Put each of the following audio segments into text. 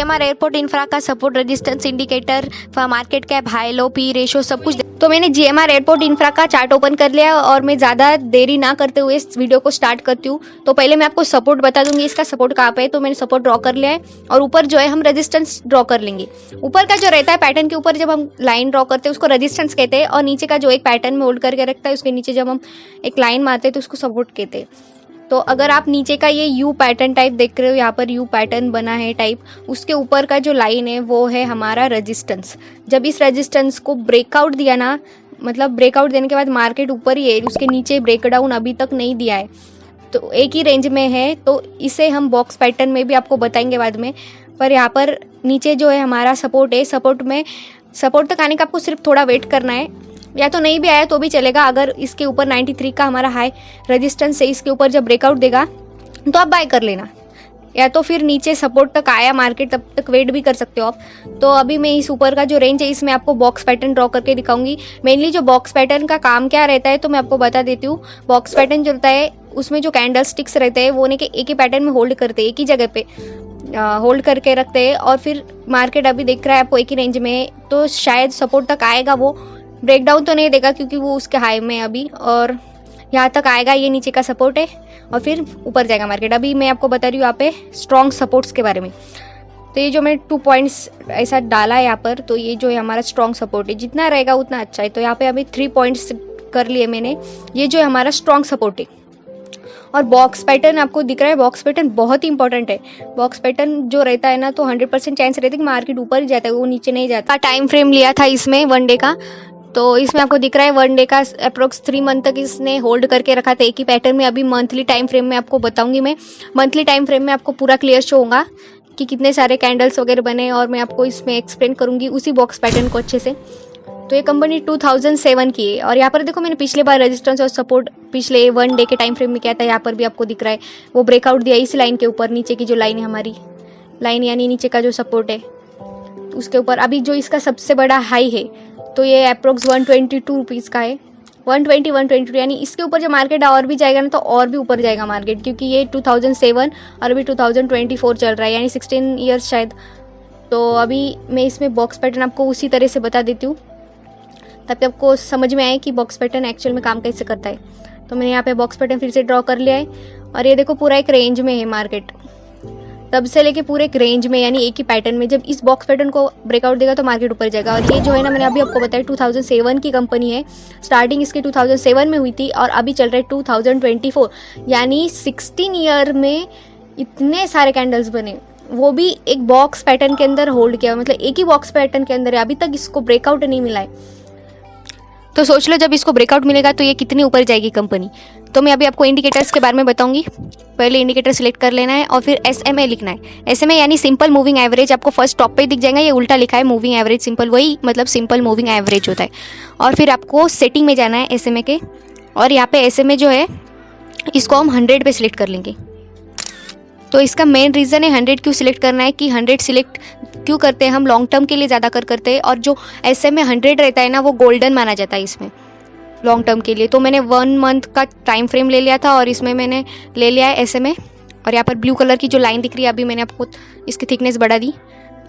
GMR airport infra का support, resistance indicator, market cap, high low, P ratio सब कुछ। तो मैंने GMR एयरपोर्ट इंफ्रा का चार्ट ओपन कर लिया और मैं ज़्यादा देरी ना करते हुए इस वीडियो को स्टार्ट करती हूँ। तो पहले मैं आपको सपोर्ट बता दूंगी, इसका सपोर्ट कहाँ पे है। तो मैंने सपोर्ट ड्रॉ कर लिया है और ऊपर जो है हम रेजिस्टेंस ड्रॉ कर लेंगे। ऊपर का जो रहता है पैटर्न के ऊपर जब हम लाइन ड्रॉ करते हैं उसको रेजिस्टेंस कहते हैं, और नीचे का जो एक पैटर्न में होल्ड करके रखता है उसके नीचे जब हम एक लाइन मारते हैं तो उसको सपोर्ट कहते हैं। तो अगर आप नीचे का ये यू पैटर्न टाइप देख रहे हो, यहाँ पर यू पैटर्न बना है टाइप, उसके ऊपर का जो लाइन है वो है हमारा रेजिस्टेंस। जब इस रेजिस्टेंस को ब्रेकआउट दिया ना, मतलब ब्रेकआउट देने के बाद मार्केट ऊपर ही है, उसके नीचे ब्रेकडाउन अभी तक नहीं दिया है, तो एक ही रेंज में है, तो इसे हम बॉक्स पैटर्न में भी आपको बताएंगे बाद में। पर यहाँ पर नीचे जो है हमारा सपोर्ट है, सपोर्ट तक आने का आपको सिर्फ थोड़ा वेट करना है, या तो नहीं भी आया तो भी चलेगा। अगर इसके ऊपर 93 का हमारा हाई रेजिस्टेंस है, इसके ऊपर जब ब्रेकआउट देगा तो आप बाय कर लेना, या तो फिर नीचे सपोर्ट तक आया मार्केट तब तक वेट भी कर सकते हो आप। तो अभी मैं इस ऊपर का जो रेंज है इसमें आपको बॉक्स पैटर्न ड्रॉ करके दिखाऊंगी। मेनली जो बॉक्स पैटर्न का काम क्या रहता है तो मैं आपको बता देती हूँ। बॉक्स पैटर्न जो रहता है उसमें जो कैंडल स्टिक्स रहते हैं वो एक ही पैटर्न में होल्ड करते हैं, एक ही जगह पे होल्ड करके रखते हैं, और फिर मार्केट अभी दिख रहा है आपको एक ही रेंज में, तो शायद सपोर्ट तक आएगा, वो ब्रेकडाउन तो नहीं देगा क्योंकि वो उसके हाई में अभी, और यहाँ तक आएगा, ये नीचे का सपोर्ट है और फिर ऊपर जाएगा मार्केट। अभी मैं आपको बता रही हूँ यहाँ पे स्ट्रॉन्ग सपोर्ट्स के बारे में। तो ये जो मैं 2 पॉइंट्स ऐसा डाला है यहाँ पर, तो ये जो है हमारा स्ट्रॉन्ग सपोर्ट है, जितना रहेगा उतना अच्छा है। तो यहाँ पे अभी 3 पॉइंट्स कर लिए मैंने, ये जो है हमारा स्ट्रॉन्ग सपोर्ट है। और बॉक्स पैटर्न आपको दिख रहा है, बॉक्स पैटर्न बहुत ही इंपॉर्टेंट है। बॉक्स पैटर्न जो रहता है ना, तो 100% चांस रहता है कि मार्केट ऊपर ही जाता है, वो नीचे नहीं जाता। टाइम फ्रेम लिया था इसमें 1 डे का, तो इसमें आपको दिख रहा है 1 डे का अप्रोक्स 3 मंथ तक इसने होल्ड करके रखा था एक ही पैटर्न में। अभी मंथली टाइम फ्रेम में आपको बताऊंगी मैं, मंथली टाइम फ्रेम में आपको पूरा क्लियर शो होगा कि कितने सारे कैंडल्स वगैरह बने, और मैं आपको इसमें एक्सप्लेन करूंगी उसी बॉक्स पैटर्न को अच्छे से। तो ये कंपनी 2007 की है, और यहाँ पर देखो मैंने पिछले बार रेजिस्टेंस और सपोर्ट पिछले 1 डे के टाइम फ्रेम में किया था, यहाँ पर भी आपको दिख रहा है वो ब्रेकआउट दिया इस लाइन के ऊपर, नीचे की जो लाइन है हमारी लाइन, यानी नीचे का जो सपोर्ट है उसके ऊपर। अभी जो इसका सबसे बड़ा हाई है तो ये अप्रोक्स 122 रुपीज़ का है, 122, यानी इसके ऊपर जब मार्केट और भी जाएगा ना तो और भी ऊपर जाएगा मार्केट, क्योंकि ये 2007 और अभी 2024 चल रहा है, यानी 16 ईयर्स शायद। तो अभी मैं इसमें बॉक्स पैटर्न आपको उसी तरह से बता देती हूँ ताकि आपको समझ में आए कि बॉक्स पैटर्न एक्चुअल में काम कैसे करता है। तो मैंने यहाँ पे बॉक्स पैटर्न फिर से ड्रॉ कर लिया है, और ये देखो पूरा एक रेंज में है मार्केट, तब से लेके पूरे एक रेंज में, यानी एक ही पैटर्न में। जब इस बॉक्स पैटर्न को ब्रेकआउट देगा तो मार्केट ऊपर जाएगा। और ये जो है ना, मैंने अभी आपको बताया 2007 की कंपनी है, स्टार्टिंग इसकी 2007 में हुई थी और अभी चल रहा है 2024, यानी 16 ईयर में इतने सारे कैंडल्स बने, वो भी एक बॉक्स पैटर्न के अंदर होल्ड किया, मतलब एक ही बॉक्स पैटर्न के अंदर है, अभी तक इसको ब्रेकआउट नहीं मिला है। तो सोच लो जब इसको ब्रेकआउट मिलेगा तो ये कितनी ऊपर जाएगी कंपनी। तो मैं अभी आपको इंडिकेटर्स के बारे में बताऊंगी। पहले इंडिकेटर सिलेक्ट कर लेना है और फिर SMA लिखना है। SMA यानी सिंपल मूविंग एवरेज, आपको फर्स्ट टॉप पे दिख जाएगा, ये उल्टा लिखा है मूविंग एवरेज सिंपल, वही मतलब सिंपल मूविंग एवरेज होता है। और फिर आपको सेटिंग में जाना है SMA के, और यहाँ पे SMA जो है इसको हम 100 पे सिलेक्ट कर लेंगे। तो इसका मेन रीज़न है 100 क्यों सिलेक्ट करना है, कि 100 सिलेक्ट क्यों करते हैं हम, लॉन्ग टर्म के लिए ज़्यादा करते हैं, और जो SMA 100 रहता है ना वो गोल्डन माना जाता है इसमें लॉन्ग टर्म के लिए। तो मैंने 1 मंथ का टाइम फ्रेम ले लिया था और इसमें मैंने ले लिया है SMA। और यहाँ पर ब्लू कलर की जो लाइन दिख रही है, अभी मैंने आपको इसकी थिकनेस बढ़ा दी,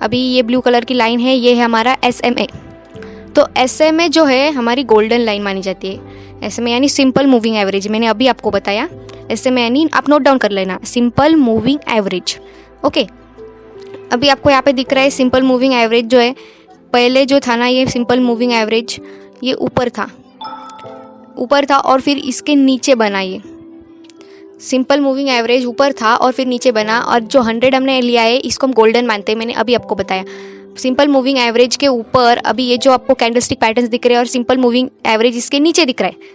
अभी ये ब्लू कलर की लाइन है, ये है हमारा SMA। तो SMA जो है हमारी गोल्डन लाइन मानी जाती है। SMA यानी सिंपल मूविंग एवरेज, मैंने अभी आपको बताया। SMA यानी आप नोट डाउन कर लेना, सिंपल मूविंग एवरेज। ओके, अभी आपको यहाँ पे दिख रहा है सिंपल मूविंग एवरेज जो है, पहले जो था ना ये सिंपल मूविंग एवरेज ये ऊपर था और फिर इसके नीचे बना, ये सिंपल मूविंग एवरेज ऊपर था और फिर नीचे बना, और जो 100 हमने लिया है इसको हम गोल्डन मानते हैं, मैंने अभी आपको बताया। सिंपल मूविंग एवरेज के ऊपर अभी ये जो आपको कैंडलस्टिक पैटर्न्स दिख रहे हैं और सिंपल मूविंग एवरेज इसके नीचे दिख रहा है।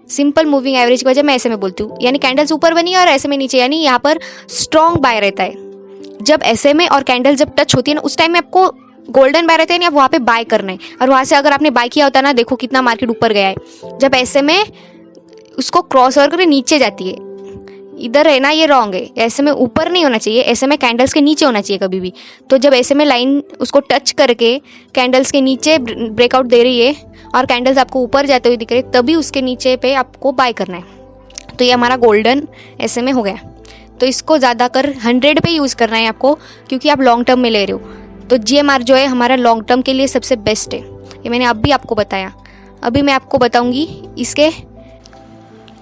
सिंपल मूविंग एवरेज की वजह मैं ऐसे में बोलती हूँ, यानी कैंडल्स ऊपर बनी है और ऐसे में नीचे, यानी यहाँ पर स्ट्रॉन्ग बाय रहता है। जब ऐसे में और कैंडल जब टच होती है ना उस टाइम में आपको गोल्डन बाय रहते हैं, आप वहाँ पे बाय करना है, और वहाँ से अगर आपने बाय किया होता ना, देखो कितना मार्केट ऊपर गया है। जब ऐसे में उसको क्रॉस ओवर करके नीचे जाती है, इधर है ना ये रॉन्ग है, ऐसे में ऊपर नहीं होना चाहिए, ऐसे में कैंडल्स के नीचे होना चाहिए कभी भी। तो जब ऐसे में लाइन उसको टच करके कैंडल्स के नीचे ब्रेकआउट दे रही है और कैंडल्स आपको ऊपर जाते हुए दिख रहे, तभी उसके नीचे पे आपको बाय करना है। तो ये हमारा गोल्डन ऐसे में हो गया। तो इसको ज़्यादा कर 100 पे यूज़ करना है आपको, क्योंकि आप लॉन्ग टर्म में ले रहे हो। तो GMR जो है हमारा लॉन्ग टर्म के लिए सबसे बेस्ट है, ये मैंने अभी आपको बताया। अभी मैं आपको बताऊंगी इसके,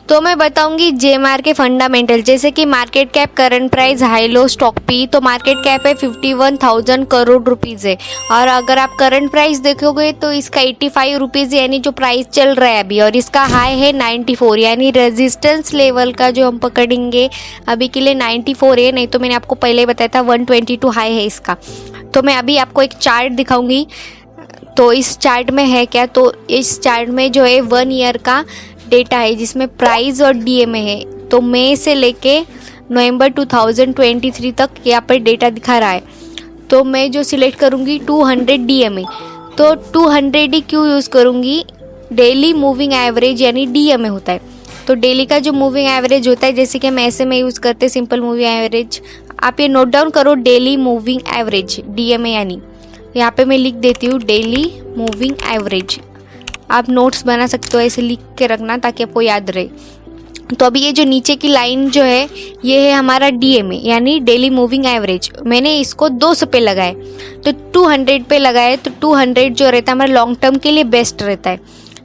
तो मैं बताऊंगी GMR के फंडामेंटल, जैसे कि market cap, current price, high low, stock P. तो मार्केट कैप है 51,000 करोड़ रुपीज़ है, और अगर आप करंट प्राइस देखोगे तो इसका 85 रुपीज़ यानी जो प्राइस चल रहा है अभी, और इसका हाई है 94, यानी रेजिस्टेंस लेवल का जो हम पकड़ेंगे अभी के लिए 94 है, नहीं तो मैंने आपको पहले बताया था 122 हाई है इसका। तो मैं अभी आपको एक चार्ट दिखाऊंगी। तो इस चार्ट में है क्या, तो इस चार्ट में जो है 1 ईयर का डेटा है, जिसमें प्राइस और DMA है। तो मई से लेके नवंबर 2023 तक यहाँ पर डेटा दिखा रहा है। तो मैं जो सिलेक्ट करूँगी 200 DMA, तो 200 ही क्यों यूज़ करूँगी, डेली मूविंग एवरेज यानी DMA होता है। तो डेली का जो मूविंग एवरेज होता है, जैसे कि हम ऐसे में यूज़ करते हैं सिंपल मूविंग एवरेज, आप ये नोट डाउन करो, डेली मूविंग एवरेज DMA, यानी यहाँ पे मैं लिख देती हूँ डेली मूविंग एवरेज। आप नोट्स बना सकते हो, ऐसे लिख के रखना ताकि आपको याद रहे। तो अभी ये जो नीचे की लाइन जो है ये है हमारा DMA यानी डेली मूविंग एवरेज। मैंने इसको 200 पे लगाए, तो 200 पे लगाए, तो 200 जो रहता है हमारा लॉन्ग टर्म के लिए बेस्ट रहता है,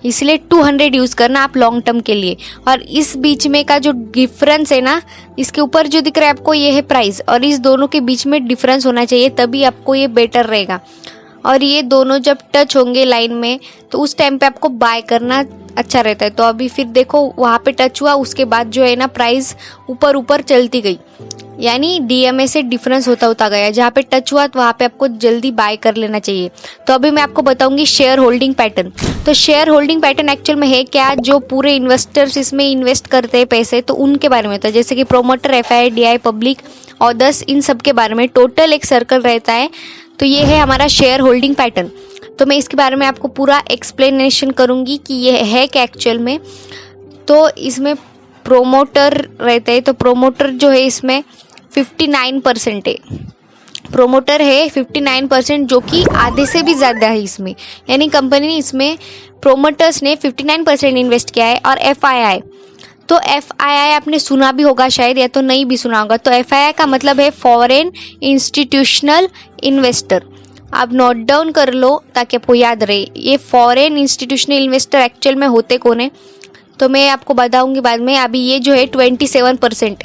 इसलिए 200 यूज़ करना आप लॉन्ग टर्म के लिए। और इस बीच में का जो डिफरेंस है ना, इसके ऊपर जो दिख रहा है आपको ये है प्राइस, और इस दोनों के बीच में डिफरेंस होना चाहिए, तभी आपको ये बेटर रहेगा। और ये दोनों जब टच होंगे लाइन में, तो उस टाइम पे आपको बाय करना अच्छा रहता है। तो अभी फिर देखो वहाँ पे टच हुआ, उसके बाद जो है ना प्राइस ऊपर ऊपर चलती गई, यानी DMA से डिफरेंस होता गया। जहाँ पे टच हुआ तो वहाँ पे आपको जल्दी बाय कर लेना चाहिए। तो अभी मैं आपको बताऊंगी शेयर होल्डिंग पैटर्न। तो शेयर होल्डिंग पैटर्न एक्चुअल में है क्या, जो पूरे इन्वेस्टर्स इसमें इन्वेस्ट करते हैं पैसे, तो उनके बारे में होता है, जैसे कि promoter, FI, DI, public, others, इन सब के बारे में टोटल एक सर्कल रहता है। तो ये है हमारा शेयर होल्डिंग पैटर्न। तो मैं इसके बारे में आपको पूरा एक्सप्लेनेशन करूँगी कि ये है क्या एक्चुअल में। तो इसमें प्रोमोटर रहते हैं, तो प्रोमोटर जो है इसमें 59% है, प्रोमोटर है 59%, जो कि आधे से भी ज़्यादा है इसमें, यानी कंपनी ने इसमें प्रोमोटर्स ने 59% इन्वेस्ट किया है। और FII, तो FII आपने सुना भी होगा शायद, या तो नहीं भी सुना होगा। तो FII का मतलब है फॉरेन इंस्टीट्यूशनल इन्वेस्टर। आप नोट डाउन कर लो ताकि आपको याद रहे, ये फॉरेन इंस्टीट्यूशनल इन्वेस्टर एक्चुअल में होते कौन है, तो मैं आपको बताऊंगी बाद में। अभी ये जो है 27%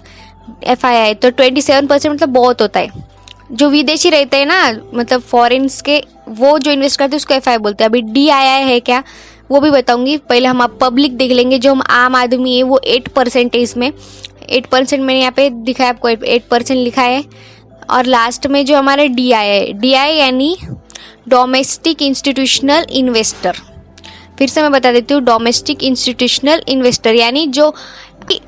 FII, तो 27% मतलब बहुत होता है। जो विदेशी रहते हैं ना, मतलब फॉरेन्स के, वो जो इन्वेस्ट करते हैं उसको FII बोलते हैं। अभी DII है क्या वो भी बताऊंगी, पहले हम आप पब्लिक देख लेंगे। जो हम आम आदमी है वो 8% है, इसमें 8% मैंने यहाँ पे दिखाया आपको, 8% लिखा है। और लास्ट में जो हमारे DI है, DI यानी डोमेस्टिक इंस्टीट्यूशनल इन्वेस्टर। फिर से मैं बता देती हूँ, डोमेस्टिक इंस्टीट्यूशनल इन्वेस्टर यानी जो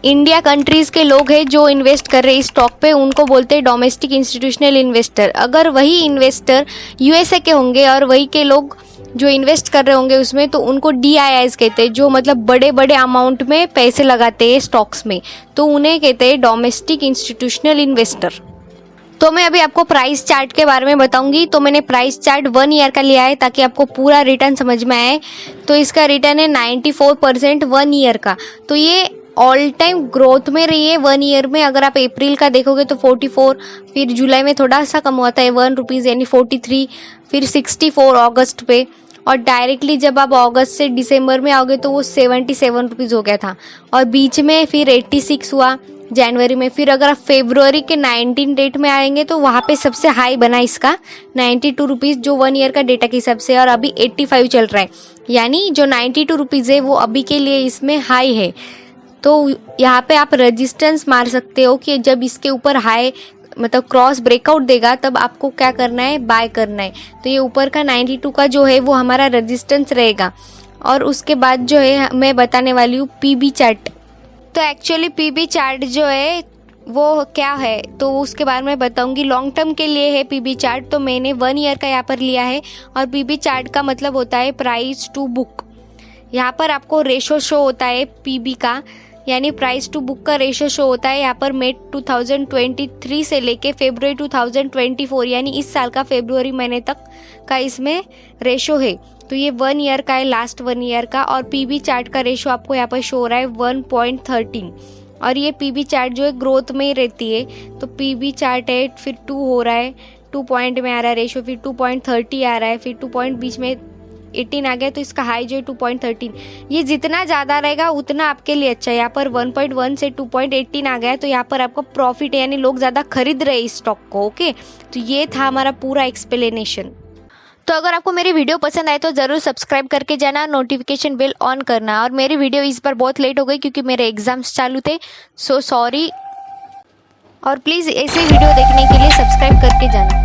इंडिया कंट्रीज के लोग हैं जो इन्वेस्ट कर रहे हैं स्टॉक पे, उनको बोलते हैं डोमेस्टिक इंस्टीट्यूशनल इन्वेस्टर। अगर वही इन्वेस्टर USA के होंगे और वही के लोग जो इन्वेस्ट कर रहे होंगे उसमें, तो उनको DIIs कहते हैं, जो मतलब बड़े बड़े अमाउंट में पैसे लगाते हैं स्टॉक्स में, तो उन्हें कहते हैं डोमेस्टिक इंस्टीट्यूशनल इन्वेस्टर। तो मैं अभी आपको प्राइस चार्ट के बारे में बताऊंगी। तो मैंने प्राइस चार्ट 1 ईयर का लिया है ताकि आपको पूरा रिटर्न समझ में आए। तो इसका रिटर्न है 94% 1 ईयर का। तो ये ऑल टाइम ग्रोथ में रही है 1 ईयर में। अगर आप अप्रैल का देखोगे तो 44, फिर जुलाई में थोड़ा सा कम हुआ था 1 रुपीज़ यानी 43, फिर 64 अगस्त पे, और डायरेक्टली जब आप अगस्त से दिसंबर में आओगे तो वो 77 रुपीज़ हो गया था। और बीच में फिर 86 हुआ जनवरी में। फिर अगर आप फेब्रुवरी के 19 डेट में आएंगे तो वहाँ पे सबसे हाई बना इसका 92 रुपीज़, जो 1 ईयर का डेटा के हिसाब से, और अभी 85 चल रहा है, यानी जो 92 रुपीज़ है वो अभी के लिए इसमें हाई है। तो यहाँ पे आप रेजिस्टेंस मार सकते हो कि जब इसके ऊपर हाई मतलब क्रॉस ब्रेकआउट देगा तब आपको क्या करना है, बाय करना है। तो ये ऊपर का 92 का जो है वो हमारा रेजिस्टेंस रहेगा। और उसके बाद जो है मैं बताने वाली हूँ PB चार्ट। तो एक्चुअली PB चार्ट जो है वो क्या है तो उसके बारे में बताऊंगी। लॉन्ग टर्म के लिए है PB चार्ट, तो मैंने 1 ईयर का यहाँ पर लिया है। और PB चार्ट का मतलब होता है प्राइस टू बुक। यहाँ पर आपको रेशो शो होता है PB का, यानी प्राइस टू बुक का रेशो शो होता है यहाँ पर मई 2023 से लेके फरवरी 2024 यानी इस साल का फरवरी महीने तक का इसमें रेशो है। तो ये 1 ईयर का है, लास्ट 1 ईयर का। और PB चार्ट का रेशो आपको यहाँ पर शो हो रहा है 1.13। और ये पीबी चार्ट जो है ग्रोथ में ही रहती है। तो पीबी चार्ट है, फिर 2 हो रहा है, 2 पॉइंट में आ रहा है रेशो, फिर 2.30 आ रहा है, फिर 2 पॉइंट बीच में 18 आ गया, तो इसका हाई जो है 2.13। ये जितना ज़्यादा रहेगा उतना आपके लिए अच्छा है। यहाँ पर 1.1 से 2.18 आ गया, तो यहाँ पर आपको प्रॉफिट है, यानी लोग ज़्यादा खरीद रहे हैं इस स्टॉक को। ओके, तो ये था हमारा पूरा एक्सप्लेनेशन। तो अगर आपको मेरी वीडियो पसंद आए तो ज़रूर सब्सक्राइब करके जाना, नोटिफिकेशन बेल ऑन करना। और मेरी वीडियो इस बार बहुत लेट हो गई क्योंकि मेरे एग्जाम्स चालू थे, सो सॉरी। और प्लीज़ ऐसे वीडियो देखने के लिए सब्सक्राइब करके जाना।